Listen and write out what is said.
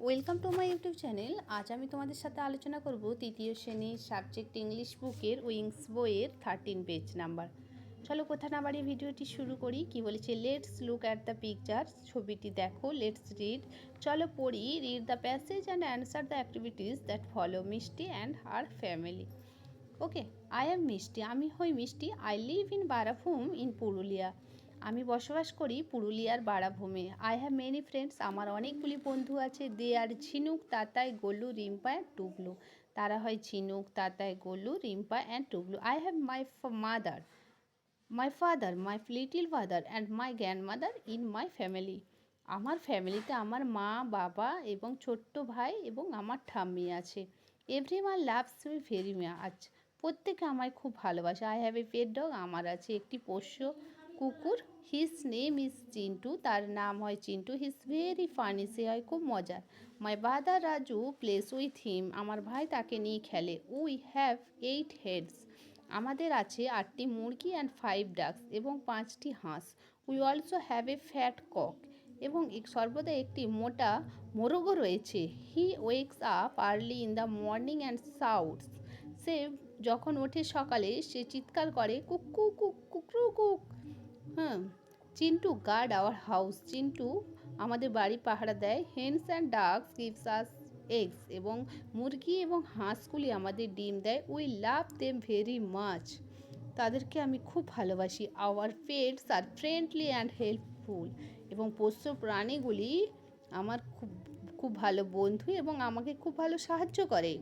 Welcome to my YouTube channel. আজ আমি তোমাদের সাথে আলোচনা করব তৃতীয় শ্রেণীর সাবজেক্ট ইংলিশ বুকের উইংস বইয়ের 13 পেজ নাম্বার। চলো কথা না বাড়িয়ে ভিডিওটি শুরু করি। কি বলেছে, let's look at the picture. ছবিটি দেখো, লেটস রিড। চলো পড়ি। Read the passage and answer the activities that follow Mishti and her family. Okay, I am Mishti. আমি হই Mishti. I live in Barabhum in Purulia. আমি বসবাস করি পুরুলিয়ার বারাভূমে। I have many friends. আমার অনেকগুলি বন্ধু আছে। They are Jhinuk, Tatai, Golu, Rimpa and Tuglu. তারা হয় Jhinuk, Tatai, Golu, Rimpa and টুগলু। I have my father, my little father and my grandmother in my family. আমার ফ্যামিলিতে আমার মা, বাবা এবং ছোট্ট ভাই এবং আমার ঠাম্মি আছে। Everyone loves me very much. প্রত্যেকে আমায় খুব ভালোবাসে। I have a pet dog. আমার আছে একটি পোষ্য কুকুর। His name is Chintu. তার নাম হয় চিন্টু। His very funny. সে হয় খুব মজার। My brother Raju plays with him. আমার ভাই তাকে নিয়ে খেলে। We have 8 hens. আমাদের আছে 8টি মুরগি অ্যান্ড 5 ডাকস এবং 5টি হাঁস। We also have a fat cock. এবং সর্বদা একটি মোটা মোরগও রয়েছে। He wakes up early in the morning and shouts. সে যখন ওঠে সকালে সে চিৎকার করে, কুকু কুক কুকরু কুক। Chintu guard our house. Chintu আমাদের বাড়ি পাহারা দেয়। Hens and ducks gives us eggs. এবং মুরগি এবং হাঁসগুলি আমাদের ডিম দেয়। We love them very much. তাদেরকে আমি খুব ভালোবাসি। Our pets R friendly and helpful. এবং পোষ্য প্রাণীগুলি আমার খুব খুব ভালো বন্ধু এবং আমাকে খুব ভালো সাহায্য করে।